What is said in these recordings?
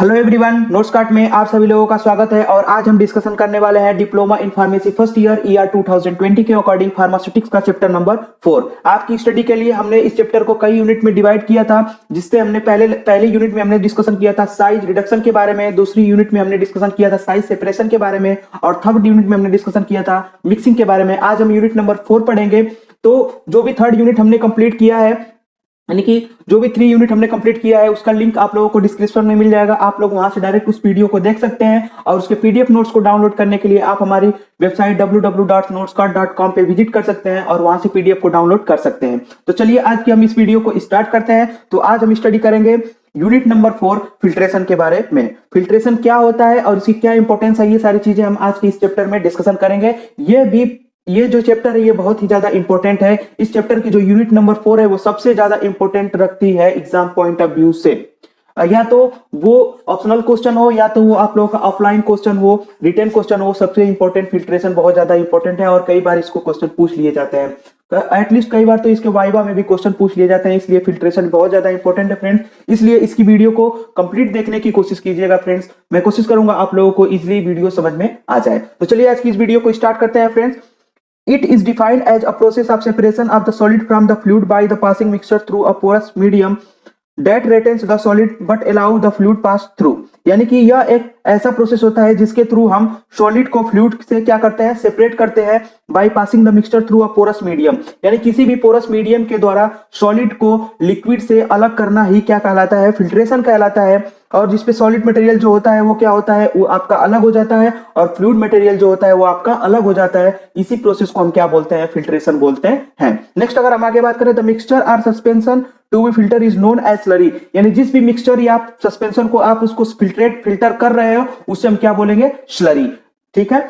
Hello everyone, notes card में आप सभी लोगों का स्वागत है। और आज हम डिस्कशन करने वाले हैं diploma in pharmacy first year 2020 के अकॉर्डिंग फार्मास्यूटिक्स का चैप्टर नंबर 4। आपकी स्टडी के लिए हमने इस चैप्टर को कई यूनिट में डिवाइड किया था, जिससे हमने पहले यूनिट में हमने डिस्कशन किया था साइज रिडक्शन के बारे में, दूसरी यूनिट में हमने डिस्कशन किया था साइज सेपरेशन के बारे में, और थर्ड यूनिट में हमने डिस्कशन किया था मिक्सिंग के बारे में। आज हम यूनिट नंबर 4 पढ़ेंगे। तो जो भी थर्ड यूनिट हमने कंप्लीट किया है, यानी कि जो भी 3 यूनिट हमने कंप्लीट किया है, उसका लिंक आप लोगों को डिस्क्रिप्शन में मिल जाएगा। आप लोग वहां से डायरेक्ट उस वीडियो को देख सकते हैं। और उसके पीडीएफ नोट्स को डाउनलोड करने के लिए आप हमारी वेबसाइट www.notescard.com पे विजिट कर सकते हैं और वहां से पीडीएफ को डाउनलोड कर सकते हैं। तो चलिए आज की हम इस वीडियो को स्टार्ट करते हैं। तो आज हम स्टडी करेंगे यूनिट नंबर 4 फिल्ट्रेशन के बारे में। फिल्ट्रेशन क्या होता है और इसकी क्या इंपॉर्टेंस है, ये सारी चीजें हम आज के इस चैप्टर में डिस्कशन करेंगे। ये जो चैप्टर है ये बहुत ही ज्यादा इंपॉर्टेंट है। इस चैप्टर की जो यूनिट नंबर 4 है वो सबसे ज्यादा इंपॉर्टेंट रखती है एग्जाम पॉइंट ऑफ व्यू से। या तो वो ऑप्शनल क्वेश्चन हो, या तो वो आप लोगों का ऑफलाइन क्वेश्चन हो, रिटन क्वेश्चन हो, सबसे इंपॉर्टेंट फिल्ट्रेशन बहुत ज्यादा इंपॉर्टेंट है। और कई बार इसको क्वेश्चन पूछ लिए जाते हैं, एटलीस्ट कई बार तो इसके वाइवा में भी क्वेश्चन पूछ लिए जाते हैं। इसलिए फिल्ट्रेशन बहुत ज्यादा इंपॉर्टेंट है फ्रेंड्स। इसलिए इसकी वीडियो को कंप्लीट देखने की कोशिश कीजिएगा फ्रेंड्स। मैं कोशिश करूंगा आप लोगों को इजिली वीडियो समझ में आ जाए। तो चलिए आज की इस वीडियो को स्टार्ट करते हैं friends. It is defined as a process of separation of the solid from the fluid by the passing mixture through a porous medium that retains the solid but allow the fluid pass through। यानी कि यह एक ऐसा process होता है जिसके through हम solid को फ्लूइड से क्या करते हैं, सेपरेट करते हैं by passing the mixture through a porous medium. यानी किसी भी पोरस मीडियम के द्वारा सॉलिड को लिक्विड से अलग करना ही क्या कहलाता है, फिल्ट्रेशन कहलाता है। और जिसपे सॉलिड मटेरियल जो होता है वो क्या होता है, वो आपका अलग हो जाता है, और फ्लूइड मटेरियल जो होता है वो आपका अलग हो जाता है। इसी प्रोसेस को हम क्या बोलते हैं, फिल्ट्रेशन बोलते हैं। नेक्स्ट अगर हम आगे बात करें, the mixture are suspension to be filter is known as slurry. यानी जिस भी मिक्सचर या सस्पेंशन को आप उसको फिल्टर कर रहे हो उसे हम क्या बोलेंगे, स्लरी। ठीक है।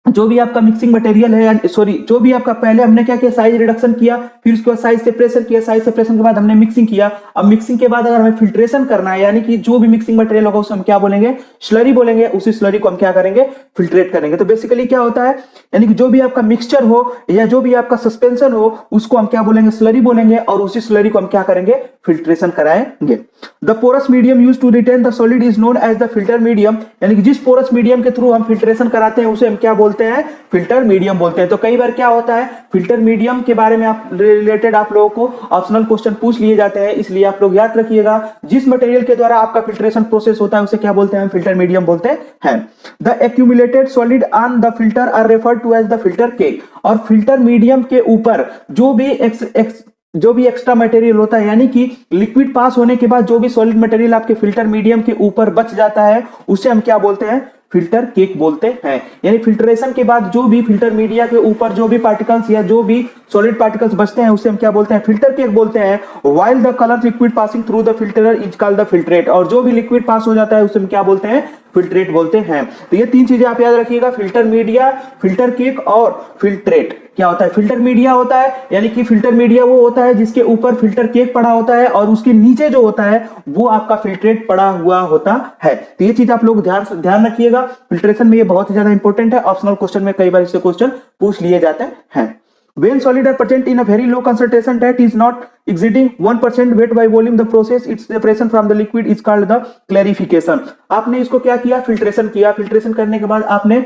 जो भी आपका मिक्सिंग मटेरियल है, सॉरी, जो भी आपका पहले हमने क्या किया, साइज रिडक्शन किया, फिर उसके बाद साइज सेपरेशन किया, साइज सेपरेशन के बाद हमने मिक्सिंग किया। अब मिक्सिंग के बाद अगर हमें फिल्ट्रेशन करना है, यानी कि जो भी मिक्सिंग मटेरियल होगा उसे हम क्या बोलेंगे, स्लरी बोलेंगे। उसी स्लरी को हम क्या करेंगे, फिल्ट्रेट करेंगे। तो बेसिकली क्या होता है, यानी कि जो भी आपका मिक्सचर हो या जो भी आपका सस्पेंशन हो उसको हम क्या बोलेंगे, स्लरी बोलेंगे। और उसी स्लरी को हम क्या करेंगे, फिल्ट्रेशन कराएंगे। The porous medium used to retain the solid is known as the filter medium. यानी कि जिस पोरस मीडियम के थ्रू हम फिल्ट्रेशन कराते हैं उसे हम क्या बोलते हैं, फिल्टर मीडियम बोलते हैं। तो कई बार क्या होता है, फिल्टर मीडियम के बारे में आप रिलेटेड आप लोगों को ऑप्शनल क्वेश्चन पूछ लिए जाते हैं। इसलिए आप लोग याद रखिएगा, जिस मटेरियल के द्वारा आपका फिल्ट्रेशन प्रोसेस होता है उसे क्या बोलते हैं, फिल्टर मीडियम बोलते हैं। The accumulated solid on the filter are referred to as the filter cake. और फिल्टर मीडियम के ऊपर जो भी एक्स्ट्रा मटेरियल होता है, यानी कि लिक्विड पास होने के बाद जो भी सॉलिड मटेरियल आपके फिल्टर मीडियम के ऊपर बच जाता है उसे हम क्या बोलते हैं, फिल्टर केक बोलते हैं। यानी फिल्ट्रेशन के बाद जो भी फिल्टर मीडिया के ऊपर जो भी पार्टिकल्स या जो भी सॉलिड पार्टिकल्स बचते हैं उसे हम क्या बोलते हैं, फिल्टर केक बोलते हैं। While the colour liquid passing through the filter is called the filtrate. और जो भी लिक्विड पास हो जाता है उसे हम क्या बोलते हैं, फिल्ट्रेट बोलते हैं। तो ये 3 चीजें आप याद रखिएगा, फिल्टर मीडिया, फिल्टर केक और फिल्ट्रेट। क्या होता है, फिल्टर मीडिया होता है, यानी कि फिल्टर मीडिया वो होता है जिसके ऊपर फिल्टर केक पड़ा होता है, और उसके नीचे जो होता है वो आपका फिल्ट्रेट पड़ा हुआ होता है। तो ये चीज आप लोग ध्यान रखिएगा। फिल्ट्रेशन में ये बहुत ही ज्यादा इंपॉर्टेंट है। ऑप्शनल क्वेश्चन में कई बार इससे क्वेश्चन पूछ लिए जाते हैं। When solid are present in a very low concentration that is not exceeding 1% weight by volume, the process its separation from the liquid is called the clarification। आपने इसको क्या किया, फिल्ट्रेशन किया। फिल्ट्रेशन करने के बाद आपने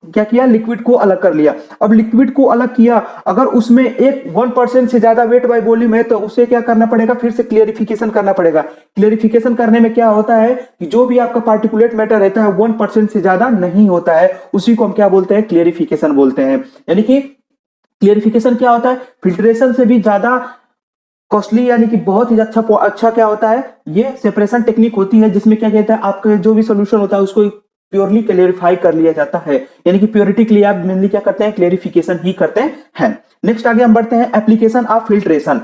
क्या किया, लिक्विड को अलग कर लिया। अब लिक्विड को अलग किया, अगर उसमें 1% से ज्यादा वेट बाय वॉल्यूम है तो उसे क्या करना पड़ेगा, फिर से क्लियरिफिकेशन करना पड़ेगा। क्लियरिफिकेशन करने में क्या होता है कि जो भी आपका पार्टिकुलेट मैटर रहता है 1% से ज्यादा नहीं होता है, उसी को हम क्या बोलते हैं, क्लियरिफिकेशन बोलते हैं। यानी कि क्लियरिफिकेशन क्या होता है, फिल्ट्रेशन से भी ज्यादा कॉस्टली, यानी कि बहुत ही अच्छा क्या होता है, ये सेपरेशन टेक्निक होती है, जिसमें क्या कहता है, आपका जो भी सोल्यूशन होता है उसको प्योरली क्लियरिफाई कर लिया जाता है। यानी कि प्योरिटी के लिए आप मेनली क्या करते हैं, क्लियरिफिकेशन ही करते हैं। नेक्स्ट आगे हम बढ़ते हैं, application of filtration,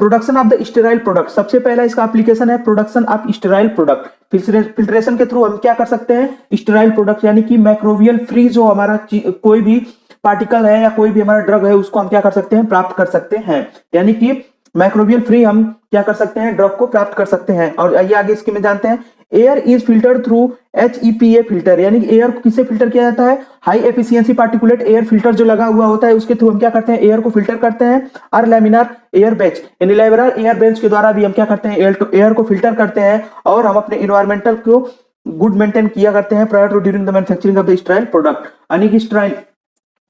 production of the sterile product. सबसे पहला इसका एप्लीकेशन है production of sterile product. Filtration के थ्रू हम क्या कर सकते हैं, स्टेराइल प्रोडक्ट, यानी कि माइक्रोबियल फ्री जो हमारा कोई भी पार्टिकल है या कोई भी हमारा ड्रग है उसको हम क्या कर सकते हैं, प्राप्त कर सकते हैं। यानी कि माइक्रोबियल फ्री हम क्या कर सकते हैं, ड्रग को प्राप्त कर सकते हैं। और आइए आगे इसके में जानते हैं, air is filtered through HEPA filter, यानी कि एयर को किससे फिल्टर किया जाता है? High efficiency particulate air filter जो लगा हुआ होता है उसके थ्रू हम क्या करते हैं? एयर को फिल्टर करते हैं। और लैमिनार एयर बेंच, यानी लैमिनार एयर बेंच के द्वारा भी हम क्या करते हैं? एयर को फिल्टर करते हैं और हम अपने इन्वायरमेंटल को गुड मेंटेन किया करते हैं prior to during the manufacturing of the sterile product.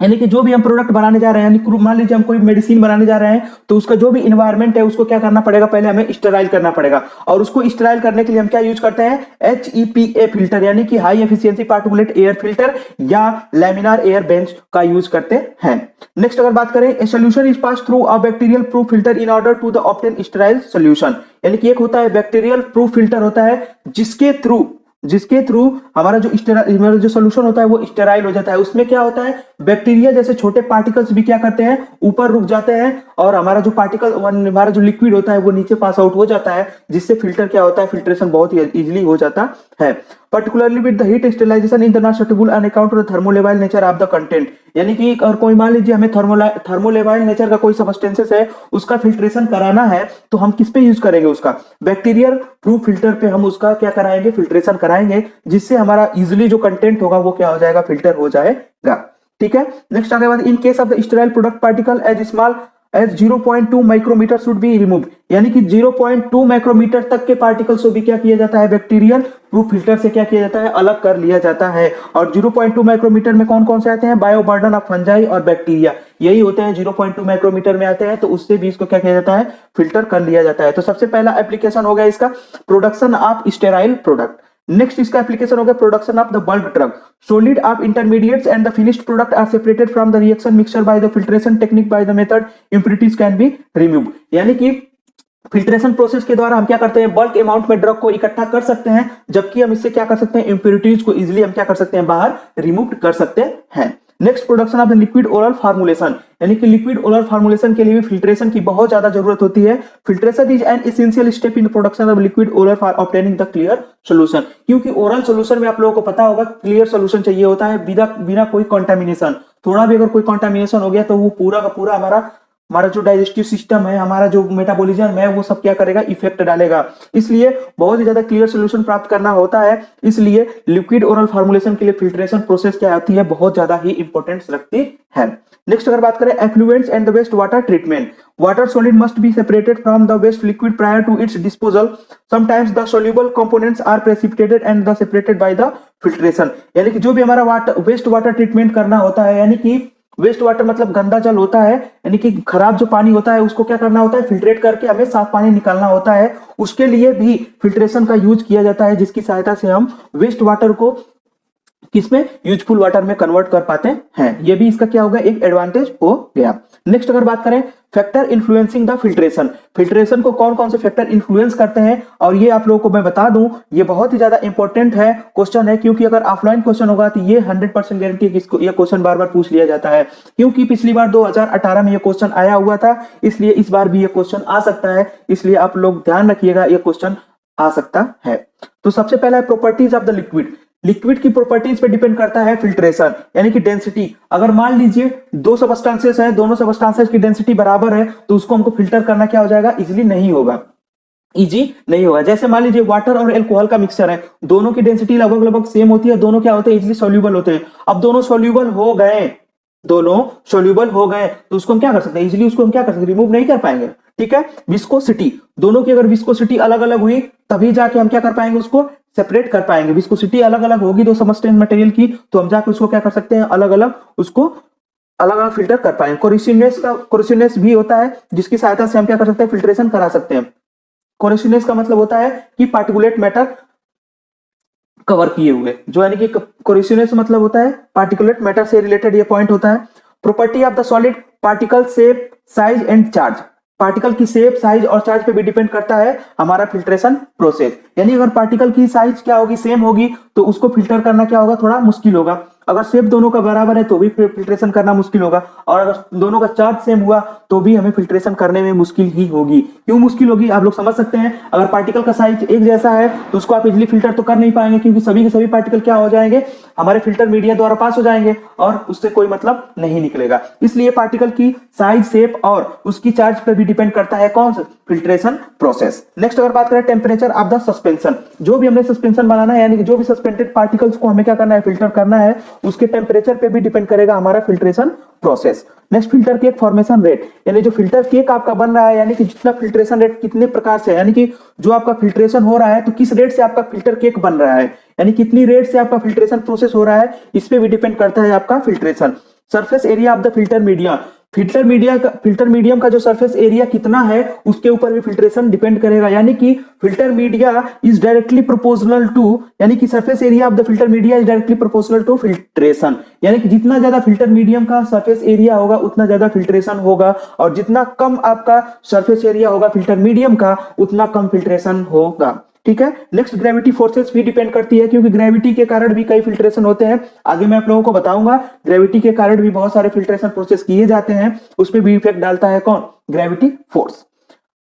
यानी कि जो भी हम प्रोडक्ट बनाने जा रहे हैं, यानी मान लीजिए हम कोई मेडिसिन बनाने जा रहे हैं तो उसका जो भी इन्वायरमेंट है उसको क्या करना पड़ेगा? पहले हमें स्टेराइल करना पड़ेगा। और उसको स्टेराइल करने के लिए हम क्या यूज करते हैं? HEPA फिल्टर, यानी कि high efficiency particulate air filter या लैमिनार एयर बेंच का यूज करते हैं। नेक्स्ट अगर बात करें, a solution is pass through a bacterial proof filter in order to the obtain sterile solution, यानी कि एक होता है बैक्टीरियल प्रूफ फिल्टर होता है जिसके थ्रू हमारा जो सोल्यूशन होता है वो स्टेराइल हो जाता है। उसमें क्या होता है? बैक्टीरिया जैसे छोटे पार्टिकल्स भी क्या करते हैं? ऊपर रुक जाते हैं और हमारा जो लिक्विड होता है वो नीचे पास आउट हो जाता है, जिससे फिल्टर क्या होता है? फिल्ट्रेशन बहुत ही इजीली हो जाता है। Particularly with the heat sterilization in the not suitable on account of the thermolabile nature of the content, यानी कि और कोई मान लीजिए हमें थर्मोलेवाइल नेचर का कोई सब्सटेंसेस है उसका फिल्ट्रेशन कराना है तो हम किस पे यूज करेंगे? उसका बैक्टीरियल प्रूफ फिल्टर पे हम उसका क्या कराएंगे? फिल्ट्रेशन कराएंगे, जिससे हमारा इजिली जो कंटेंट होगा वो क्या हो जाएगा? फिल्टर हो जाएगा। ठीक है। नेक्स्ट आगे बात, in case of the sterile product particle as small as 0.2 micrometre should be remove, यानी कि 0.2 माइक्रोमीटर तक के पार्टिकल्स को भी क्या किया जाता है? बैक्टीरियल प्रूफ फिल्टर से क्या किया जाता है? अलग कर लिया जाता है। और 0.2 माइक्रोमीटर में कौन कौन से आते हैं? बायोबर्डन ऑफ फंजाई और बैक्टीरिया, यही होते हैं 0.2 माइक्रोमीटर में आते हैं, तो उससे भी इसको क्या किया जाता है? फिल्टर कर लिया जाता है। तो सबसे पहला एप्लीकेशन हो गया इसका production of sterile product. Next इसका एप्लीकेशन हो गया production of the bulk drug. Solid of intermediates and the finished product are separated from the reaction mixture by the filtration technique by the method impurities can be removed, यानी कि filtration process के द्वारा हम क्या करते हैं? Bulk amount में drug को इकट्ठा कर सकते हैं, जबकि हम इससे क्या कर सकते हैं? इंप्योरिटीज को इजीली हम क्या कर सकते हैं? बाहर रिमूव कर सकते हैं। Next production of the liquid oral formulation, यानी कि लिक्विड ओरल फार्मुलेशन के लिए भी फिल्ट्रेशन की बहुत ज्यादा जरूरत होती है। Filtration is an essential step in production of liquid oral for obtaining the clear solution, क्योंकि ओरल सोल्यूशन में आप लोगों को पता होगा क्लियर सोल्यूशन चाहिए होता है बिना कोई कॉन्टामिनेशन। थोड़ा भी अगर कोई कॉन्टामिनेशन हो गया तो वो पूरा का पूरा हमारा जो डाइजेस्टिव सिस्टम है, हमारा जो मेटाबॉलिज्म है, वो सब क्या करेगा? इफेक्ट डालेगा। इसलिए बहुत ही ज्यादा क्लियर सोल्यूशन प्राप्त करना होता है, इसलिए लिक्विड ओरल फार्मुलेशन के लिए फिल्ट्रेशन प्रोसेस क्या होती है? बहुत ज्यादा ही इंपॉर्टेंस रखती है। नेक्स्ट अगर बात करें effluents and the waste water treatment, water solid must be separated from the waste liquid prior to its disposal, sometimes the soluble components are precipitated and the separated by the filtration, यानी कि जो भी हमारा waste water treatment करना होता है, यानी कि वेस्ट वाटर मतलब गंदा जल होता है, यानी कि खराब जो पानी होता है उसको क्या करना होता है? फिल्ट्रेट करके हमें साफ पानी निकालना होता है। उसके लिए भी फिल्ट्रेशन का यूज किया जाता है, जिसकी सहायता से हम वेस्ट वाटर को किसमें? यूजफुल वाटर में कन्वर्ट कर पाते हैं। ये भी इसका क्या होगा? एक एडवांटेज हो गया। नेक्स्ट अगर बात करें factor influencing the filtration, filtration को कौन कौन से फैक्टर इन्फ्लुएंस करते हैं, और ये आप लोगों को मैं बता दूं ये बहुत ही ज्यादा इंपॉर्टेंट है क्वेश्चन है, क्योंकि अगर ऑफलाइन क्वेश्चन होगा तो ये 100% गारंटी है कि ये क्वेश्चन बार बार पूछ लिया जाता है, क्योंकि पिछली बार 2018 में ये क्वेश्चन आया हुआ था, इसलिए इस बार भी ये क्वेश्चन आ सकता है, इसलिए आप लोग ध्यान रखिएगा ये क्वेश्चन आ सकता है। तो सबसे पहला है प्रॉपर्टीज ऑफ द लिक्विड की प्रॉपर्टीज पे डिपेंड करता है फिल्ट्रेशन, यानी कि डेंसिटी। अगर मान लीजिए दो सबस्टेंसेस है, दोनों सबस्टेंसेस की डेंसिटी बराबर है, तो उसको हमको फिल्टर करना क्या हो जाएगा? इजीली नहीं होगा। जैसे मान लीजिए वाटर और अल्कोहल का मिक्सचर है, दोनों की डेंसिटी लगभग सेम होती है, दोनों क्या होते हैं? इजीली सोल्यूबल होते हैं। अब दोनों सोल्यूबल हो गए तो उसको हम क्या कर सकते हैं? इजीली उसको हम क्या कर सकते हैं? रिमूव नहीं कर पाएंगे। ठीक है। विस्कोसिटी, दोनों की अगर विस्कोसिटी अलग अलग हुई तभी जाके हम क्या कर पाएंगे? उसको सेपरेट कर पाएंगे। विस्कोसिटी अलग अलग होगी दो सबस्टेंस मटेरियल की, तो हम जाके उसको क्या कर सकते हैं? अलग अलग फिल्टर कर पाएंगे। कोरिसिनेस भी होता है, जिसकी सहायता से हम क्या कर सकते हैं? फिल्ट्रेशन करा सकते हैं। कोरिसिनेस का मतलब होता है कि पार्टिकुलेट मैटर कवर किए हुए, जो यानी कि कोरिसिनेस मतलब होता है पार्टिकुलेट मैटर से रिलेटेड ये पॉइंट होता है। Property of the solid, particle shape, size and charge, particle की शेप, साइज और चार्ज पे भी डिपेंड करता है हमारा फिल्ट्रेशन प्रोसेस। यानी अगर पार्टिकल की साइज क्या होगी? सेम होगी, तो उसको फिल्टर करना क्या होगा? थोड़ा मुश्किल होगा। अगर शेप दोनों का बराबर है तो भी फिल्ट्रेशन करना मुश्किल होगा, और अगर दोनों का चार्ज सेम हुआ तो भी हमें फिल्ट्रेशन करने में मुश्किल ही होगी। क्यों मुश्किल होगी? आप लोग समझ सकते हैं। अगर पार्टिकल का साइज एक जैसा है तो उसको आप इजीली फिल्टर तो कर नहीं पाएंगे, क्योंकि सभी के सभी पार्टिकल क्या हो जाएंगे? हमारे फिल्टर मीडिया द्वारा पास हो जाएंगे और उससे कोई मतलब नहीं निकलेगा। इसलिए पार्टिकल की साइज, शेप और उसकी चार्ज पे भी डिपेंड करता है कौन सा? Filtration process. नेक्स्ट अगर बात करें टेम्परेचर ऑफ द सस्पेंशन, जो भी हमने सस्पेंशन बनाना है यानी कि जो भी सस्पेंडेड पार्टिकल्स को हमें क्या करना है, फिल्टर करना है, उसके टेम्परेचर पे भी डिपेंड करेगा हमारा filtration process. Next filter cake formation rate, यानी जो फिल्टर केक आपका बन रहा है यानी कि जितना फिल्ट्रेशन रेट कितने प्रकार से, यानी कि जो आपका फिल्ट्रेशन हो रहा है तो किस रेट से आपका फिल्टर केक बन रहा है, यानी कितनी रेट से आपका फिल्ट्रेशन प्रोसेस हो रहा है, इस पे भी डिपेंड करता है आपका filtration. Surface area of the filter media, filter medium का जो सरफेस एरिया कितना है उसके ऊपर भी फिल्ट्रेशन डिपेंड करेगा, यानी कि filter media is directly proportional to, यानी कि surface area of the filter media is directly proportional to filtration, यानी कि जितना ज्यादा फिल्टर मीडियम का सरफेस एरिया होगा उतना ज्यादा फिल्ट्रेशन होगा, और जितना कम आपका सरफेस एरिया होगा फिल्टर मीडियम का उतना कम फिल्ट्रेशन होगा। ठीक है। नेक्स्ट ग्रेविटी फोर्सेस भी डिपेंड करती है, क्योंकि ग्रेविटी के कारण भी कई फिल्ट्रेशन होते हैं, आगे मैं आप लोगों को बताऊंगा। ग्रेविटी के कारण भी बहुत सारे फिल्ट्रेशन प्रोसेस किए जाते हैं, उस पर भी इफेक्ट डालता है कौन, ग्रेविटी फोर्स।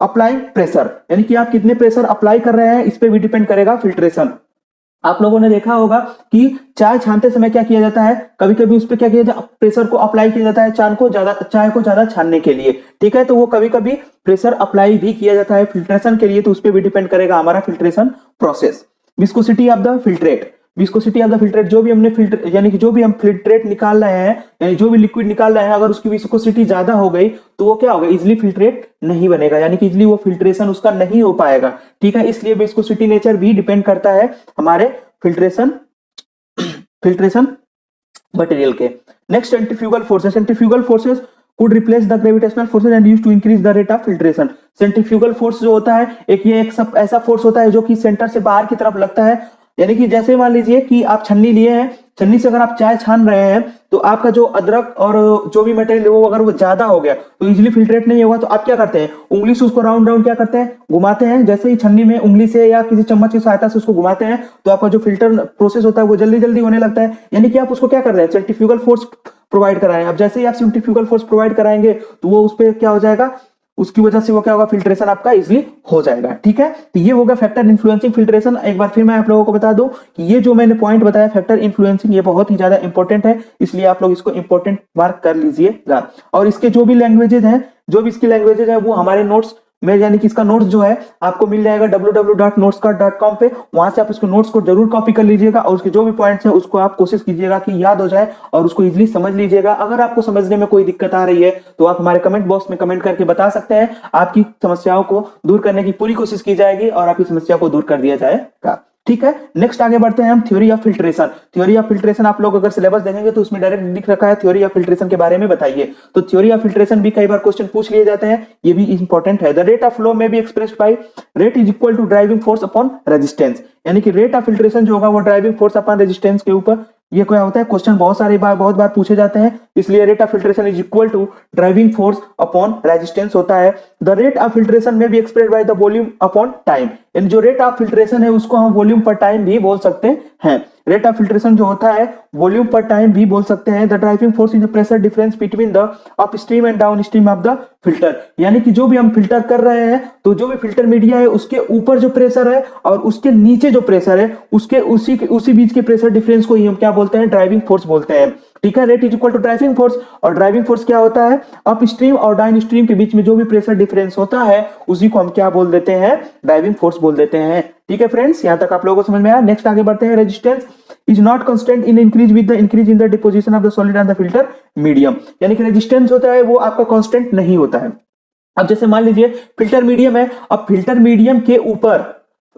अप्लाई प्रेशर, यानी कि आप कितने प्रेशर अप्लाई कर रहे हैं इस पे भी डिपेंड करेगा फिल्ट्रेशन। आप लोगों ने देखा होगा कि चाय छानते समय क्या किया जाता है, कभी कभी उस पर क्या किया जाता है, प्रेशर को अप्लाई किया जाता है चाय को ज्यादा छानने के लिए। ठीक है, तो वो कभी कभी प्रेशर अप्लाई भी किया जाता है फिल्ट्रेशन के लिए, तो उस पर भी डिपेंड करेगा हमारा filtration process. Viscosity of the filtrate, viscosity of the filtrate, जो भी हमने फिल्टर यानी कि जो भी हम फिल्ट्रेट निकाल रहे हैं, यानी जो भी लिक्विड निकाल रहे हैं, अगर उसकी विस्कोसिटी ज्यादा हो गई तो वो क्या होगा, इजिली फिल्ट्रेट नहीं बनेगा, यानी कि इजिली वो फिल्ट्रेशन उसका नहीं हो पाएगा। ठीक है, इसलिए विस्कोसिटी नेचर भी डिपेंड करता है हमारे फिल्ट्रेशन मटेरियल के। Next centrifugal forces, centrifugal forces could replace the gravitational forces and used to increase the rate of filtration। Centrifugal force जो होता है एक सब ऐसा फोर्स होता है जो कि सेंटर से बाहर की तरफ लगता है, यानी कि जैसे मान लीजिए कि आप छन्नी लिए हैं, छन्नी से अगर आप चाय छान रहे हैं तो आपका जो अदरक और जो भी मटेरियल वो अगर वो ज्यादा हो गया तो इजीली फिल्ट्रेट नहीं होगा, तो आप क्या करते हैं, उंगली से उसको राउंड राउंड क्या करते हैं, घुमाते हैं। जैसे ही छन्नी में उंगली से या किसी चम्मच की सहायता से उसको घुमाते हैं तो आपका जो फिल्टर प्रोसेस होता है वो जल्दी जल्दी होने लगता है, यानी कि आप उसको क्या कर रहे हैं, सेंट्रीफ्यूगल फोर्स प्रोवाइड करा रहे हैं। अब जैसे ही आप सेंट्रीफ्यूगल फोर्स प्रोवाइड कराएंगे तो वो उस पर क्या हो जाएगा, उसकी वजह से वो क्या होगा, फिल्ट्रेशन आपका इजीली हो जाएगा। ठीक है, तो ये होगा फैक्टर इन्फ्लुएंसिंग फिल्ट्रेशन। एक बार फिर मैं आप लोगों को बता दूं कि ये जो मैंने पॉइंट बताया फैक्टर इन्फ्लुएंसिंग, ये बहुत ही ज्यादा इंपॉर्टेंट है, इसलिए आप लोग इसको इंपॉर्टेंट मार्क कर लीजिएगा। और इसके जो भी लैंग्वेजेज हैं, जो भी इसकी लैंग्वेजेज है वो हमारे नोट्स में, यानी कि इसका नोट्स जो है आपको मिल जाएगा www.notescard.com पे, वहां से आप इसको नोट्स को जरूर कॉपी कर लीजिएगा और उसके जो भी पॉइंट्स हैं उसको आप कोशिश कीजिएगा कि याद हो जाए और उसको इजीली समझ लीजिएगा। अगर आपको समझने में कोई दिक्कत आ रही है तो आप हमारे कमेंट बॉक्स में कमेंट करके बता सकते हैं, आपकी समस्याओं को दूर करने की पूरी कोशिश की जाएगी और आपकी समस्या को दूर कर दिया जाएगा। ठीक है, नेक्स्ट आगे बढ़ते हैं हम theory of filtration. Theory of filtration आप लोग अगर सिलेबस देखेंगे तो उसमें डायरेक्ट लिख रखा है थ्योरी ऑफ फिल्ट्रेशन के बारे में बताइए। तो थ्योरी ऑफ फिल्ट्रेशन भी कई बार क्वेश्चन पूछ लिए जाते हैं, ये भी इंपॉर्टेंट है। The rate of flow may be expressed by rate is equal to driving force upon resistance, यानी कि रेट ऑफ फिल्ट्रेशन जो होगा वो ड्राइविंग फोर्स अपॉन रेजिस्टेंस के ऊपर, ये क्या होता है, क्वेश्चन बहुत बार पूछे जाते हैं, इसलिए rate of filtration is equal to driving force upon resistance होता है। The rate of filtration may be expressed by the volume upon time, यानी जो रेट ऑफ फिल्ट्रेशन है उसको हम वॉल्यूम पर टाइम भी बोल सकते हैं। रेट ऑफ फिल्ट्रेशन जो होता है वॉल्यूम पर टाइम भी बोल सकते हैं। The driving force is the pressure difference between the upstream and downstream of the filter, यानी कि जो भी हम फिल्टर कर रहे हैं तो जो भी फिल्टर मीडिया है उसके ऊपर जो प्रेशर है और उसके नीचे जो प्रेशर है उसके उसी बीच के प्रेशर डिफरेंस को ही हम क्या बोलते हैं, ड्राइविंग फोर्स बोलते हैं। ठीक है, rate is equal to driving force, और ड्राइविंग फोर्स क्या होता है, अप स्ट्रीम और डाउन स्ट्रीम के बीच में जो भी प्रेशर डिफरेंस होता है उसी को हम क्या बोल देते हैं, ड्राइविंग फोर्स बोल देते हैं। ठीक है फ्रेंड्स, यहां तक आप लोगों को समझ में आया। नेक्स्ट आगे बढ़ते हैं। Resistance is not constant in increase with the increase in the deposition of the solid and the filter medium, यानी कि रेजिस्टेंस होता है वो आपका कांस्टेंट नहीं होता है। अब जैसे मान लीजिए फिल्टर मीडियम है, अब फिल्टर मीडियम के ऊपर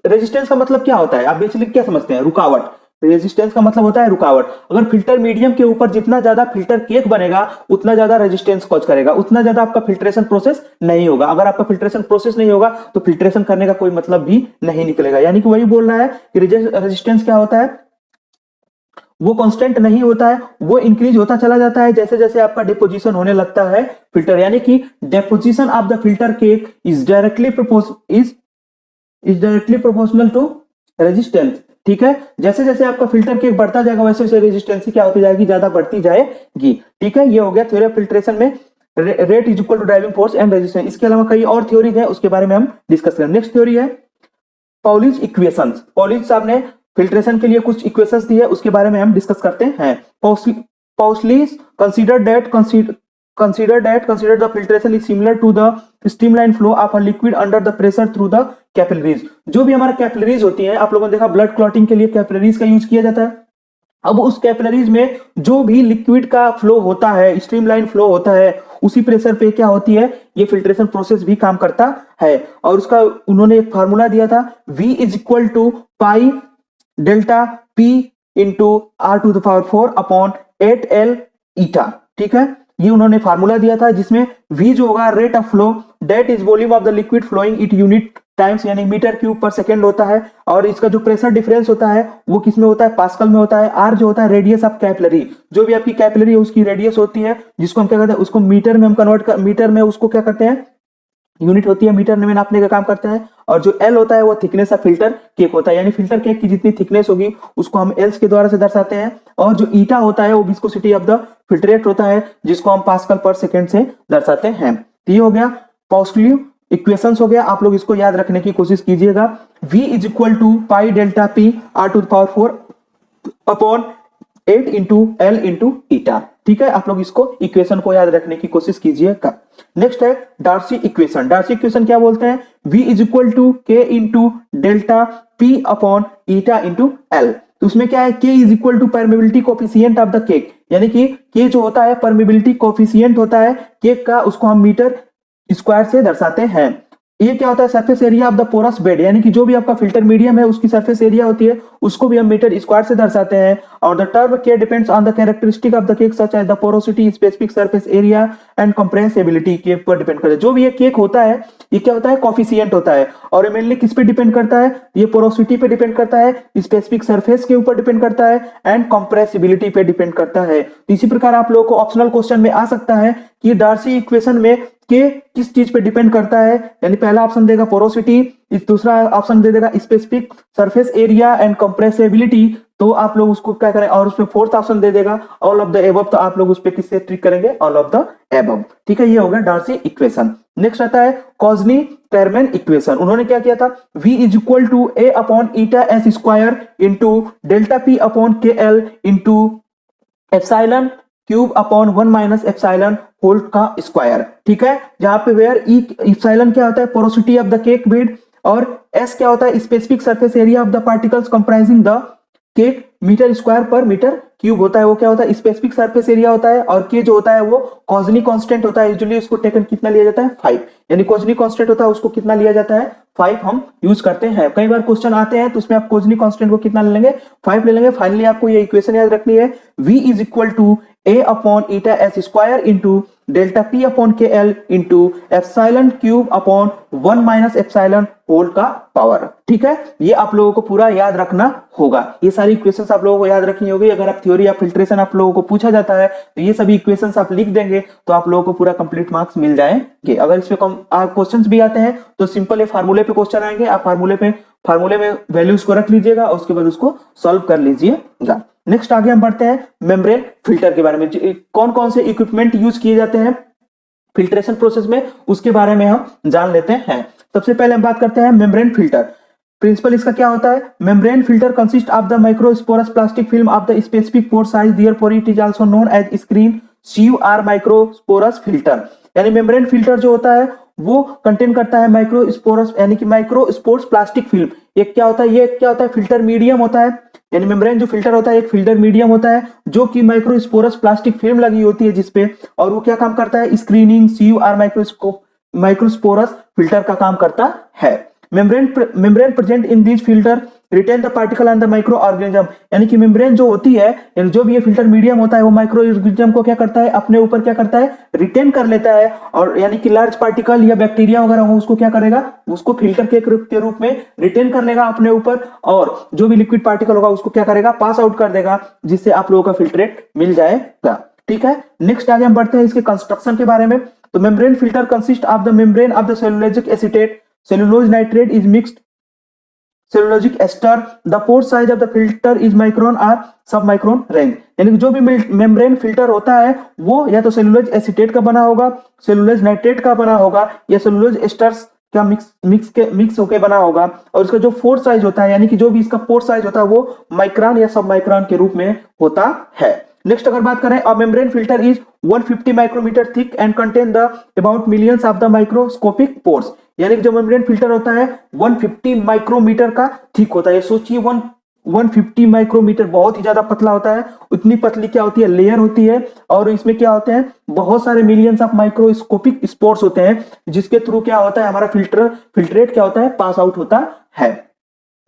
रेजिस्टेंस का मतलब क्या होता है, आप बेसिकली क्या समझते हैं, रुकावट। रेजिस्टेंस का मतलब होता है रुकावट। अगर फिल्टर मीडियम के ऊपर जितना ज्यादा फिल्टर केक बनेगा उतना ज्यादा रेजिस्टेंस कॉज करेगा, उतना ज्यादा आपका फिल्ट्रेशन प्रोसेस नहीं होगा। अगर आपका फिल्ट्रेशन प्रोसेस नहीं होगा तो फिल्ट्रेशन करने का कोई मतलब भी नहीं निकलेगा। यानी कि वही बोल रहा है कि रेजिस्टेंस क्या होता है, वो कांस्टेंट नहीं होता है, वो इंक्रीज होता चला जाता है जैसे जैसे आपका डिपोजिशन होने लगता है फिल्टर, यानी कि deposition of the filter cake is directly proportional to resistance. ठीक है, जैसे जैसे आपका फिल्टर केक बढ़ता जाएगा वैसे वैसे रेजिस्टेंस क्या होती जाएगी, ज्यादा बढ़ती जाएगी। ठीक है, ये हो गया थ्योरी ऑफ फिल्ट्रेशन में rate is equal to driving force and resistance. इसके अलावा कई और थ्योरीज है, उसके बारे में हम डिस्कस करेंगे। नेक्स्ट थ्योरी है पॉलिश इक्वेशंस। पॉलिश साहब ने फिल्ट्रेशन के लिए कुछ इक्वेशंस दी है, उसके बारे में हम डिस्कस करते हैं। Polish consider that consider the filtration is similar to the streamline flow of a liquid under the pressure through the capillaries। जो भी हमारा कैपिलरीज होती है, आप लोगों ने देखा ब्लड क्लॉटिंग के लिए कैपिलरीज का यूज किया जाता है। अब उस कैपिलरीज में जो भी लिक्विड का फ्लो होता है, स्ट्रीमलाइन फ्लो होता है, उसी प्रेशर पे क्या होती है, ये फिल्ट्रेशन प्रोसेस भी काम करता है। और उसका उन्होंने एक फार्मूला दिया था, V is equal to pi delta P into R⁴ upon 8L eta. ठीक है, ये उन्होंने फार्मूला दिया था, जिसमें V जो होगा rate of flow, that is volume of the liquid flowing it unit times यानी मीटर क्यूब पर सेकेंड होता है। और इसका जो प्रेशर डिफरेंस होता है वो किस में होता है, पास्कल में होता है। आर जो होता है रेडियस ऑफ कैपिलरी, जो भी आपकी कैपिलरी है उसकी रेडियस होती है, जिसको हम क्या करते हैं, उसको मीटर में हम कन्वर्ट कर, मीटर में उसको क्या करते हैं, यूनिट होती है, मीटर में नापने का काम करते हैं। और जो एल होता है वो थिकनेस ऑफ फिल्टर केक होता है, यानी फिल्टर केक की जितनी थिकनेस होगी उसको हम एल्स के द्वारा से दर्शाते हैं। और जो ईटा होता है वो विस्कोसिटी ऑफ द फिल्ट्रेट होता है, जिसको हम पास्कल पर सेकेंड से दर्शाते हैं। तो ये हो गया पॉजिटिव इक्वेशंस हो गया, आप लोग इसको याद रखने की कोशिश कीजिएगा। V is equal to pi delta P R⁴ upon 8 into L into eta. ठीक है, आप लोग इसको इक्वेशन को याद रखने की कोशिश कीजिएगा। नेक्स्ट है डार्सी इक्वेशन। डार्सी इक्वेशन क्या बोलते हैं, V is equal to K into delta P upon eta into L. तो उसमें क्या है, K is equal to permeability coefficient of the cake, यानी कि K जो होता है परमेबिलिटी कोफिशिएंट होता है केक का, उसको हम मीटर स्क्वायर से दर्शाते हैं। ये क्या होता है, surface area of the porous bed, यानी कि जो भी आपका फिल्टर मीडियम है उसकी सरफेस एरिया होती है, उसको भी हम मीटर स्क्वायर से दर्शाते हैं। और the term K depends on the characteristic of the cake such as the porosity, specific surface area and compressibility के ऊपर डिपेंड करता है। जो भी ये केक होता है ये क्या होता है, कोफिशिएंट होता है। और मेनली किस पे डिपेंड करता है, ये पोरोसिटी पे डिपेंड करता है, स्पेसिफिक सरफेस के ऊपर डिपेंड करता है एंड कंप्रेसिबिलिटी पे डिपेंड करता है। तो इसी प्रकार आप लोगों को ऑप्शनल क्वेश्चन में आ सकता है कि डार्सी इक्वेशन में के किस चीज पे डिपेंड करता है, यानी पहला ऑप्शन देगा पोरोसिटी, दूसरा ऑप्शन दे देगा specific surface area and compressibility, तो आप लोग उसको क्या करें, और उसमें फोर्थ ऑप्शन दे देगा ऑल ऑफ द एबव, तो आप लोग उस पे किससे ट्रिक करेंगे, ऑल ऑफ द एबव। ठीक है, ये होगा डार्सी इक्वेशन। नेक्स्ट आता है कॉजनी क्लेरमैन इक्वेशन। उन्होंने क्या किया था, V is equal to A upon eta S square into delta P upon KL into epsilon cube upon 1 minus epsilon whole का स्क्वायर। ठीक है, जहां पे वेयर एप्सिलॉन क्या होता है, porosity of the cake bed, और S क्या होता है, specific surface area of the particles comprising the cake metre square per metre cube होता है, वो क्या होता है, स्पेसिफिक सरफेस एरिया होता है। और के जो होता है वो कॉजनी कांस्टेंट होता है, यूजुअली उसको टेकन कितना लिया जाता है, 5, यानी कॉजनी कांस्टेंट होता है उसको कितना लिया जाता है, 5 हम यूज करते हैं। कई बार क्वेश्चन आते हैं तो उसमें आप कॉजनी कांस्टेंट को कितना ले लेंगे, 5 ले लेंगे। फाइनली आपको ये इक्वेशन याद रखनी है, V is equal to A upon eta S square into delta P upon KL into epsilon cube upon 1 minus epsilon whole का पावर। ठीक है, ये आप लोगों को पूरा याद रखना होगा। ये सारी इक्वेशंस आप लोगों को याद रखनी होगी। अगर आप थ्योरी या फिल्ट्रेशन आप लोगों को पूछा जाता है तो ये सभी इक्वेशंस आप लिख देंगे तो आप लोगों को पूरा कंप्लीट मार्क्स मिल जाएंगे। अगर इसमें क्वेश्चंस भी आते हैं तो सिंपल ये फार्मूले पे क्वेश्चन आएंगे, आप फार्मूले में वैल्यूज को रख लीजिएगा और उसके बाद उसको सॉल्व कर लीजिएगा। नेक्स्ट आगे हम बढ़ते हैं मेम्ब्रेन फिल्टर के बारे में। कौन कौन से इक्विपमेंट यूज किए जाते हैं फिल्ट्रेशन प्रोसेस में, उसके बारे में हम जान लेते हैं। सबसे पहले हम बात करते हैं मेम्ब्रेन फिल्टर। प्रिंसिपल इसका क्या होता है, membrane filter consist of the microporous plastic film of the specific pore size, therefore it is also known as screen sieve or microporous filter. यानी मेम्ब्रेन फिल्टर जो होता है वो कंटेन करता है माइक्रोस्पोरस यानी कि माइक्रोस्पोर्स प्लास्टिक फिल्म। ये क्या होता है, फिल्टर मीडियम होता है, यानी मेम्ब्रेन जो फिल्टर होता है एक फिल्टर मीडियम होता है जो कि माइक्रोस्पोरस प्लास्टिक फिल्म लगी होती है जिसपे, और वो क्या काम करता है, स्क्रीनिंग, सीव और माइक्रोस्पोरस फिल्टर का काम करता है। Membrane present in this filter retain the particle and the micro organism, यानी कि मेम्ब्रेन जो होती है, यानी जो भी ये फिल्टर मीडियम होता है वो माइक्रो ऑर्गेनिज्म को क्या करता है, अपने ऊपर क्या करता है, रिटेन कर लेता है। और यानी कि लार्ज पार्टिकल या बैक्टीरिया वगैरह हो उसको क्या करेगा, उसको फिल्टर के रूप में रिटेन कर लेगा अपने ऊपर, और जो भी लिक्विड पार्टिकल होगा उसको क्या करेगा, पास आउट कर देगा, जिससे आप लोगों का फिल्ट्रेट मिल जाएगा। ठीक है, नेक्स्ट आगे हम बढ़ते हैं इसके कंस्ट्रक्शन के बारे में। तो membrane filter consist of the membrane of the cellulosic acetate, cellulose nitrate is mixed cellulosic ester, the pore size of the filter is micron और सब माइक्रोन रेंज। यानी कि जो भी मेम्ब्रेन फिल्टर होता है वो या तो सेलुलोज एसीटेट का बना होगा, सेलुलोज नाइट्रेट का बना होगा, या सेलुलोज एस्टर्स का मिक्स होकर बना होगा। और इसका जो पोर साइज होता है, यानी कि जो भी इसका पोर साइज होता है वो माइक्रोन या सब माइक्रोन के रूप में होता है। नेक्स्ट अगर बात करें, a membrane filter is 150 micrometre thick and contain the about millions of the microscopic pores. यानी कि जो मेम्ब्रेन फिल्टर होता है 150 माइक्रोमीटर का थिक होता है। सोचिए 150 माइक्रोमीटर बहुत ही ज्यादा पतला होता है। उतनी पतली क्या होती है, लेयर होती है, और इसमें क्या होते हैं, बहुत सारे मिलियंस ऑफ माइक्रोस्कोपिक स्पोर्स होते हैं, जिसके थ्रू क्या होता है, हमारा फिल्ट्रेट क्या होता है, पास आउट होता है।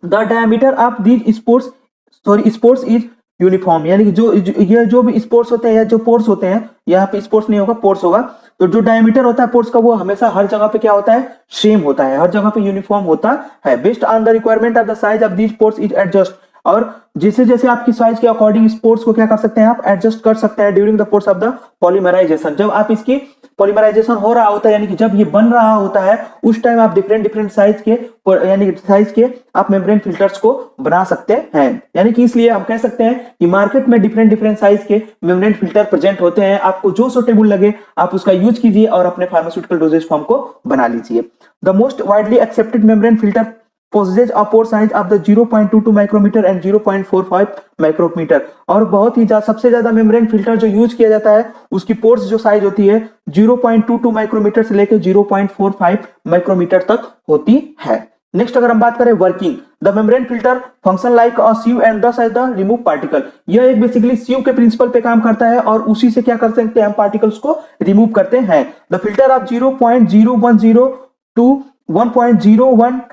The diameter of these sports is uniform. यानी कि ये जो भी स्पोर्ट्स होते हैं या जो पोर्स होते हैं, यहाँ पे स्पोर्ट्स नहीं होगा, पोर्स होगा, तो जो डायमीटर होता है पोर्स का वो हमेशा हर जगह पे क्या होता है, सेम होता है, हर जगह पे यूनिफॉर्म होता है। Based on the requirement of the size of these pores is adjust. और जैसे जैसे आपकी साइज के अकॉर्डिंग स्पोर्ट्स को क्या कर सकते हैं, आप एडजस्ट कर सकते हैं during the course of the polymerization. जब आप इसकी पॉलीमराइजेशन हो रहा होता है, यानी कि जब ये बन रहा होता है, उस टाइम आप डिफरेंट डिफरेंट साइज के यानी साइज के आप मेम्ब्रेन फिल्टर्स को बना सकते हैं। यानी कि इसलिए हम कह सकते हैं कि मार्केट में डिफरेंट डिफरेंट साइज के मेम्ब्रेन फिल्टर प्रेजेंट होते हैं। आपको जो सूटेबल लगे आप उसका यूज कीजिए और अपने फार्मास्यूटिकल डोजेज फॉर्म को बना लीजिए। The most widely accepted membrane filter possesses a pore size of the 0.22 micrometre and 0.45 micrometre. और बहुत ही सबसे ज्यादा मेम्ब्रेन फिल्टर जो यूज किया जाता है, उसकी पोर्स जो साइज होती है 0.22 माइक्रोमीटर से लेकर 0.45 माइक्रोमीटर तक होती है। नेक्स्ट अगर हम बात करें working, the membrane filter function like a sieve and thus as the remove particle। यह एक बेसिकली sieve के प्रिंसिपल पे काम करता है और उसी से क्या कर सकते हैं, हम पार्टिकल्स को रिमूव करते हैं। The filter of 0.010 to 1.01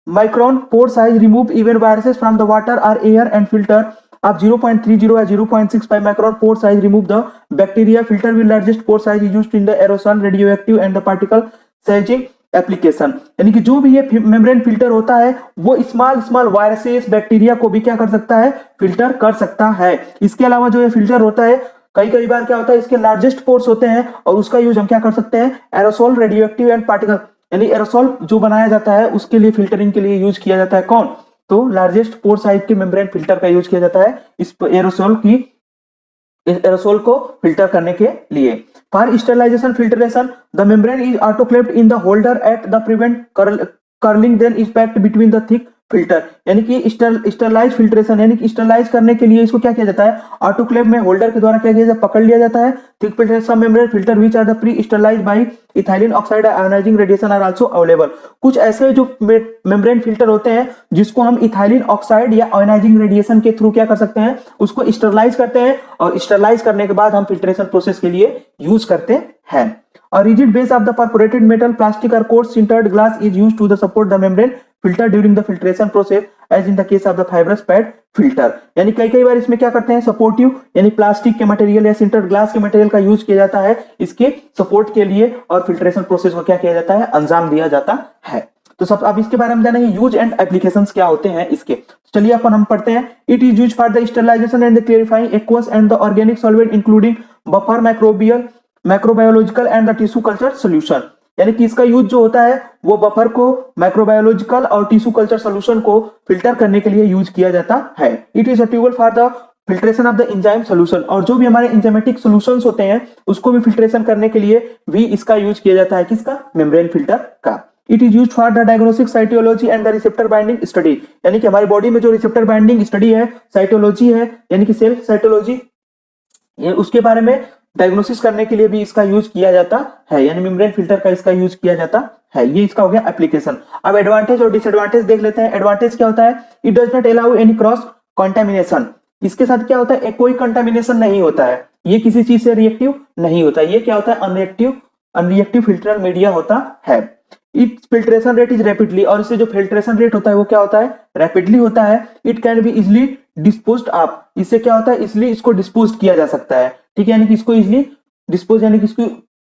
micron pore size remove even viruses from the water or air and filter of 0.30 or 0.65 micron pore size remove the bacteria। filter with largest pore size is used in the aerosol radioactive and the particle sizing application. यानी कि जो भी ये membrane filter होता है वो small small viruses bacteria को भी क्या कर सकता है, फिल्टर कर सकता है। इसके अलावा जो ये फिल्टर होता है कई बार क्या होता है, इसके लार्जेस्ट पोर्स होते हैं और उसका यूज हम क्या कर सकते हैं, एरोसोल रेडियोएक्टिव एंड पार्टिकल, यानी एरोसोल जो बनाया जाता है उसके लिए फिल्टरिंग के लिए यूज किया जाता है। कौन, तो लार्जेस्ट पोर साइज के मेम्ब्रेन फिल्टर का यूज किया जाता है इस एरोसोल को फिल्टर करने के लिए। For sterilization filtration the membrane is autoclaved in the holder at the prevent curling then is packed between the thick filter. यानी कि स्टरलाइज फिल्ट्रेशन, यानी कि स्टरलाइज करने के लिए इसको क्या किया जाता है, ऑटोक्लेव में होल्डर के द्वारा क्या किया जाता है, पकड़ लिया जाता है। Thick filter sub membrane filter which are the pre sterilized by ethylene oxide ionizing radiation are also available. कुछ ऐसे जो मेम्ब्रेन फिल्टर होते हैं जिसको हम इथाइलिन ऑक्साइड या आयोनाइजिंग रेडिएशन के थ्रू क्या कर सकते हैं, उसको स्टरलाइज करते हैं और स्टरलाइज करने के बाद हम फिल्ट्रेशन प्रोसेस के लिए यूज करते हैं। A rigid base of the perforated metal, plastic or coarse sintered glass is used to support the membrane filter during the filtration process, as in the case of the fibrous pad filter। यानी कई बार इसमें क्या करते हैं, supportive यानी plastic के material या sintered glass के मटेरियल का यूज किया जाता है इसके सपोर्ट के लिए, और फिल्ट्रेशन प्रोसेस को क्या किया जाता है, अंजाम दिया जाता है। तो सब अब इसके बारे में जानेंगे यूज एंड एप्लीकेशंस क्या होते हैं इसके। चलिए अपन हम पढ़ते हैं। It is use for the sterilization and the clarifying aqueous and the organic solvent including buffer microbiological and the tissue culture solution. यानी कि इसका यूज जो होता है वो बफर को, माइक्रोबायोलॉजिकल और टिश्यू कल्चर सोल्यूशन को फिल्टर करने के लिए यूज किया जाता है। It is suitable for the filtration of the enzyme solution. और जो भी हमारे एंजाइमेटिक सॉल्यूशंस होते हैं उसको भी फिल्ट्रेशन करने के लिए भी इसका यूज किया जाता है, किसका, मेम्ब्रेन फिल्टर का। It is used for the diagnostic cytology and the receptor binding study. यानी कि हमारी बॉडी में जो रिसेप्टर बाइंडिंग स्टडी है, साइटोलॉजी है, यानी कि सेल साइटोलॉजी, उसके बारे में डायग्नोसिस करने के लिए भी इसका यूज किया जाता है। यानी मेम्ब्रेन फिल्टर का इसका यूज किया जाता है। ये इसका हो गया एप्लीकेशन। अब एडवांटेज और डिसएडवांटेज देख लेते हैं। एडवांटेज क्या होता है, it does not allow any cross contamination. इसके साथ क्या होता है, कोई कंटामिनेशन नहीं होता है, ये किसी चीज से रिएक्टिव नहीं होता। ये क्या होता है, अनरिएक्टिव फिल्टर मीडिया होता है। It filtration rate is rapidly, और इससे जो फिल्ट्रेशन रेट होता है वो क्या होता है, रैपिडली होता है। It can be easily disposed of, इससे क्या होता है, इसलिए इसको डिस्पोज किया जा सकता है। ठीक है, यानी कि इसको इजिली डिस्पोज यानी कि इसको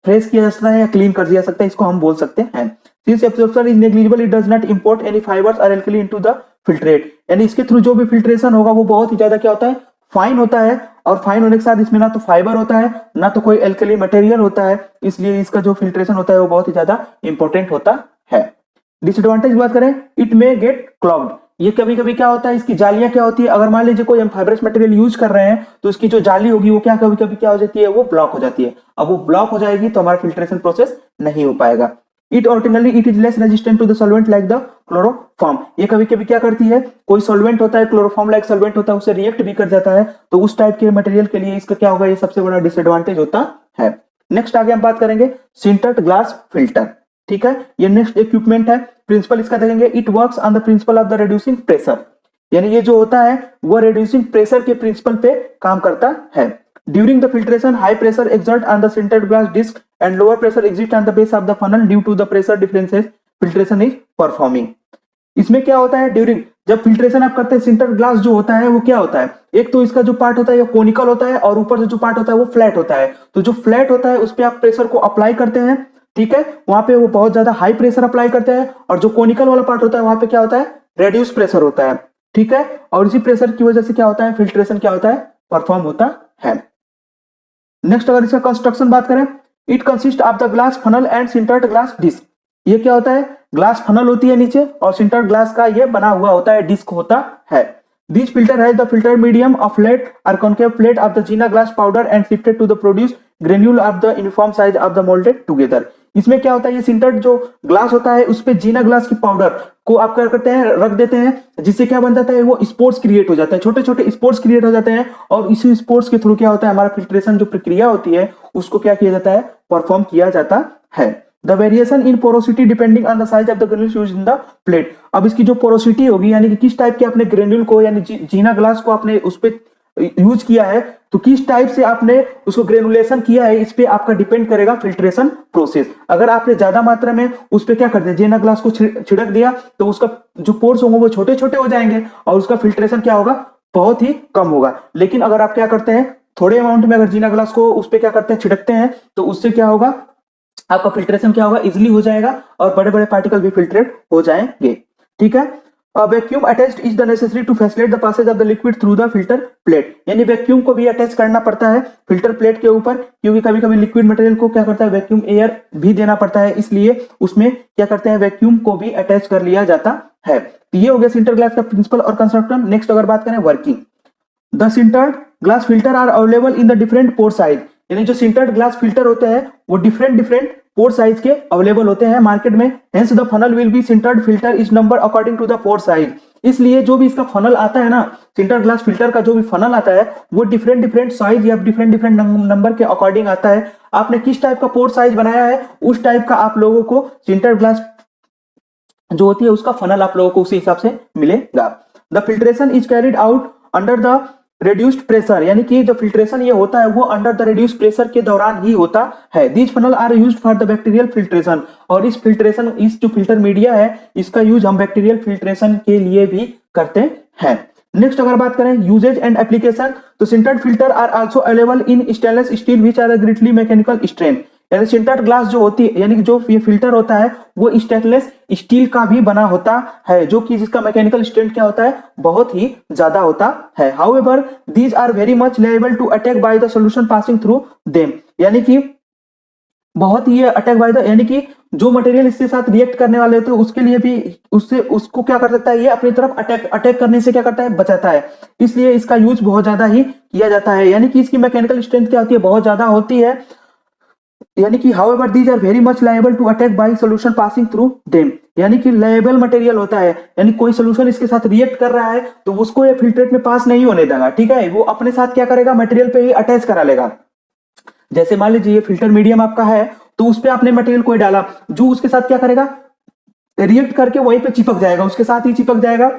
फ्रेश किया जा सकता है या क्लीन कर दिया सकता है, इसको हम बोल सकते हैं। Since absorption is negligible, it does not import any fibres और एल्कली इनटू द फिल्ट्रेट। यानी इसके थ्रू जो भी फिल्ट्रेशन होगा वो बहुत ही ज्यादा क्या होता है, फाइन होता है। और फाइन होने के साथ इसमें ना तो फाइबर होता है ना तो कोई एल्कली मटेरियल होता है, इसलिए इसका जो फिल्ट्रेशन होता है वो बहुत ही ज्यादा इंपॉर्टेंट होता है। डिसएडवांटेज बात करें, इट मे गेट क्लॉग्ड। ये कभी कभी क्या होता है, इसकी जालियां क्या होती है, अगर मान लीजिए कोई हम फाइब्रस मटेरियल यूज कर रहे हैं तो इसकी जो जाली होगी वो क्या कभी कभी क्या हो जाती है, वो ब्लॉक हो जाती है। अब वो ब्लॉक हो जाएगी तो हमारा फिल्ट्रेशन प्रोसेस नहीं हो पाएगा। It ordinarily it is less resistant to the solvent like the chloroform. ये कभी कभी क्या करती है, कोई सॉल्वेंट होता है, क्लोरोफॉर्म लाइक सॉल्वेंट होता है, उससे रिएक्ट भी कर जाता है, तो उस टाइप के मटेरियल के लिए इसका क्या होगा, ये सबसे बड़ा डिसएडवांटेज होता है। नेक्स्ट आगे हम बात करेंगे सिंटर्ड ग्लास फिल्टर। ठीक है, ये नेक्स्ट इक्विपमेंट है। प्रिंसिपल इसका देखेंगे, it works on the principle of the reducing pressure, यानी ये जो होता है वो रिड्यूसिंग प्रेशर के प्रिंसिपल पे काम करता है। During the filtration high pressure exert on the sintered glass disc and lower pressure exist on the base of the funnel due to the pressure differences filtration is performing. इसमें क्या होता है, during जब filtration आप करते हैं, sintered glass जो होता है वो क्या होता है, एक तो इसका जो पार्ट होता है वो कोनिकल होता है और ऊपर से जो पार्ट होता है वो फ्लैट होता है। तो जो फ्लैट होता है उस पर आप प्रेशर को अप्लाई करते हैं, ठीक है, वहां पे वो बहुत ज्यादा हाई प्रेशर अप्लाई करते हैं, और जो कोनिकल वाला पार्ट होता है वहां पे क्या होता है, रेड्यूस प्रेशर होता है। ठीक है, और इसी प्रेशर की वजह से क्या होता है, फिल्ट्रेशन क्या होता है, परफॉर्म होता है। नेक्स्ट अगर इसका कंस्ट्रक्शन बात करें, it consist of the glass funnel and sintered glass disc. ये क्या होता है, ग्लास फनल होती है नीचे और सिंटर्ड ग्लास का ये बना हुआ होता है, डिस्क होता है। This filter has the filter medium of flat or concave plate of the Jena glass powder and shifted to the produce granule of the uniform size of the moulded together. इसमें क्या होता है, ये sintered जो glass होता है उस पे जीना ग्लास की पाउडर को आप क्या करते हैं, रख देते हैं, जिससे क्या बन जाता है, वो स्पोर्स क्रिएट हो जाते हैं, छोटे छोटे स्पोर्स क्रिएट हो जाते हैं, और इसी स्पोर्स के थ्रू क्या होता है, हमारा फिल्ट्रेशन जो प्रक्रिया होती है उसको क्या किया जाता है, परफॉर्म किया जाता है। The variation in porosity depending on the size of the granules used in the plate. अब इसकी जो पोरोसिटी होगी, यानी कि किस टाइप के आपने ग्रेन्यूल को यानी जीना ग्लास को आपने उस पे यूज किया है, तो किस टाइप से आपने उसको ग्रेनुलेशन किया है, इस पे आपका डिपेंड करेगा फिल्ट्रेशन प्रोसेस। अगर आपने ज्यादा मात्रा में उस पे क्या कर दिया, जीना ग्लास को छिड़क दिया, तो उसका जो पोर्स होंगे वो छोटे छोटे हो जाएंगे और उसका फिल्ट्रेशन क्या होगा, बहुत ही कम होगा। लेकिन अगर आप क्या करते हैं, थोड़े अमाउंट में अगर जीना ग्लास को उस पे क्या करते हैं, छिड़कते हैं, तो उससे क्या होगा, आपका फिल्ट्रेशन क्या होगा, इजिली हो जाएगा और बड़े बड़े पार्टिकल भी फिल्ट्रेट हो जाएंगे। ठीक है, vacuum attached is the necessary to facilitate the passage of the liquid through the filter plate, यानी वैक्यूम को भी अटैच करना पड़ता है फिल्टर प्लेट के ऊपर, क्योंकि कभी कभी लिक्विड मटेरियल को क्या करता है, वैक्यूम एयर भी देना पड़ता है, इसलिए उसमें क्या करते हैं, वैक्यूम को भी अटैच कर लिया जाता है। तो ये हो गया सिंटर्ड ग्लास का प्रिंसिपल और कंस्ट्रक्शन। नेक्स्ट अगर बात करें working, the sintered glass filter are available in the different pore size, यानी जो सिंटर्ड ग्लास फिल्टर होते हैं वो डिफरेंट पोर साइज के अवेलेबल होते हैं मार्केट में। Hence the funnel will be sintered filter is number according to the pore size. इसलिए जो भी इसका फनल आता है ना, सिंटर्ड ग्लास फिल्टर का जो भी फनल आता है वो डिफरेंट साइज या डिफरेंट नंबर के अकॉर्डिंग आता है। आपने किस टाइप का पोर साइज बनाया है, उस टाइप का आप लोगों को सिंटर्ड ग्लास जो होती है उसका फनल आप लोगों को उसी हिसाब से मिलेगा। The filtration is carried out under the reduced pressure, यानी कि जो फिल्ट्रेशन ये होता है वो अंडर द रेड्यूस्ड प्रेशर के दौरान ही होता है। These funnel are used for the bacterial filtration, और इस फिल्ट्रेशन, इस जो फिल्टर मीडिया है इसका यूज हम बैक्टीरियल फिल्ट्रेशन के लिए भी करते हैं। नेक्स्ट अगर बात करें यूजेज एंड एप्लीकेशन, तो sintered filter are also available in stainless steel which are greatly mechanical strength, यानी सिंटर्ड ग्लास जो होती है, यानी कि जो ये फिल्टर होता है वो स्टेनलेस स्टील का भी बना होता है, जो कि जिसका मैकेनिकल स्ट्रेंथ क्या होता है, बहुत ही ज्यादा होता है। However these are very much liable to attack by the solution passing through them, यानी कि बहुत ही अटैक बाय द, यानी कि जो मटेरियल इसके साथ रिएक्ट करने वाले होते हैं उसके लिए भी उसको क्या कर सकता है, ये अपनी तरफ अटैक करने से क्या करता है, बचाता है। इसलिए इसका यूज बहुत ज्यादा ही किया जाता है, यानी कि इसकी मैकेनिकल स्ट्रेंथ क्या होती है, बहुत ज्यादा होती है। यानी कि however these are very much liable to attack by solution passing through them, यानी कि लायबल मटेरियल होता है, यानी कोई सोल्यूशन इसके साथ रिएक्ट कर रहा है तो उसको ये फिल्ट्रेट में पास नहीं होने देगा। ठीक है, वो अपने साथ क्या करेगा, मटेरियल पे ही अटैच करा लेगा। जैसे मान लीजिए ये फिल्टर मीडियम आपका है, तो उस पर आपने मटेरियल को डाला, जो उसके साथ क्या करेगा, रिएक्ट करके वहीं पे चिपक जाएगा, उसके साथ ही चिपक जाएगा।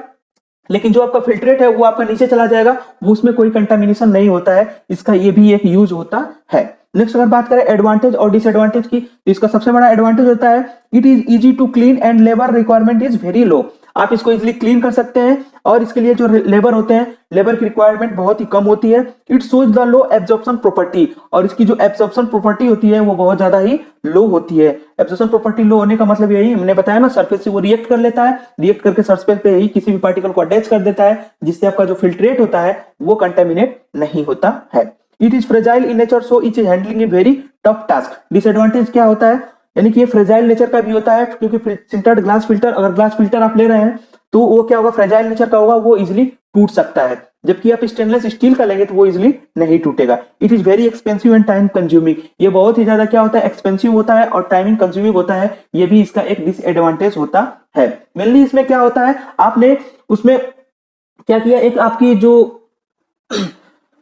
लेकिन जो आपका फिल्ट्रेट है वो आपका नीचे चला जाएगा, वो उसमें कोई कंटामिनेशन नहीं होता है। इसका ये भी एक यूज होता है। नेक्स्ट अगर बात करें एडवांटेज और डिसएडवांटेज की, तो इसका सबसे बड़ा एडवांटेज होता है it is easy to clean and labour requirement is very low. आप इसको इजिली क्लीन कर सकते हैं और इसके लिए जो लेबर होते हैं, लेबर की रिक्वायरमेंट बहुत ही कम होती है। It shows the low absorption property, और इसकी जो एब्जॉर्प्शन प्रॉपर्टी होती है वो बहुत ज्यादा ही लो होती है। एब्जॉर्प्शन प्रॉपर्टी लो होने का मतलब यही हमने बताया ना, सरफेस से वो रिएक्ट कर लेता है, रिएक्ट करके सरफेस पे ही किसी भी पार्टिकल को अटैच कर देता है, जिससे आपका जो फिल्ट्रेट होता है वो कंटेमिनेट नहीं होता है। It is fragile in nature, so it is handling a very tough task. Disadvantage क्या होता है, यानी कि ये फ्रेजाइल नेचर का भी होता है, क्योंकि सिंटर्ड ग्लास फिल्टर, अगर ग्लास फिल्टर आप ले रहे हैं तो वो क्या होगा, फ्रेजाइल नेचर का होगा, वो इजिली टूट सकता है। जबकि आप स्टेनलेस स्टील का लेंगे तो वो इजिली नहीं टूटेगा। It is very expensive and time consuming, ये बहुत ही ज्यादा क्या होता है, एक्सपेंसिव होता है और टाइमिंग कंज्यूमिंग होता है, ये भी इसका एक डिसएडवांटेज होता है। मेनली इसमें क्या होता है, आपने उसमें क्या किया, एक आपकी जो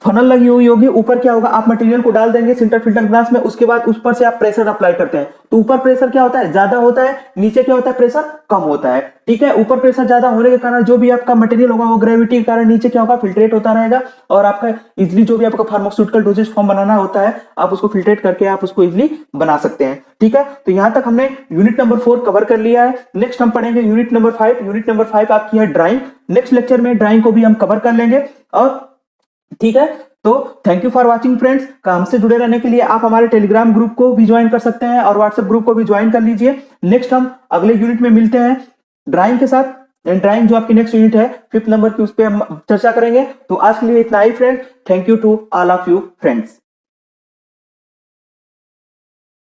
फनल लगी हुई होगी, ऊपर क्या होगा, आप मटेरियल को डाल देंगे सिंटर फिल्टर ग्लास में, उसके बाद उस पर से आप प्रेशर अप्लाई करते हैं, तो ऊपर प्रेशर क्या होता है, ज्यादा होता है, नीचे क्या होता है, प्रेशर कम होता है। ठीक है, ऊपर प्रेशर ज्यादा होने के कारण जो भी आपका मटेरियल होगा वो ग्रेविटी के कारण नीचे क्या होगा, फिल्ट्रेट होता रहेगा, और आपका इजिली जो भी आपका फार्मास्यूटिकल डोजेज फॉर्म बनाना होता है, आप उसको फिल्ट्रेट करके आप उसको इजिली बना सकते हैं। ठीक है, तो यहां तक हमने यूनिट नंबर 4 कवर कर लिया है। नेक्स्ट हम पढ़ेंगे यूनिट नंबर 5। यूनिट नंबर 5 आपकी है ड्राइंग। नेक्स्ट लेक्चर में ड्राइंग को भी हम कवर कर लेंगे। और ठीक है, तो thank you for watching friends. हमसे जुड़े रहने के लिए आप हमारे टेलीग्राम ग्रुप को भी ज्वाइन कर सकते हैं और व्हाट्सएप ग्रुप को भी ज्वाइन कर लीजिए। नेक्स्ट हम अगले यूनिट में मिलते हैं ड्राइंग के साथ। ड्राइंग जो आपकी नेक्स्ट यूनिट है 5th नंबर की, उस पर हम चर्चा करेंगे। तो आज के लिए इतना ही friends. Thank you to all of you friends.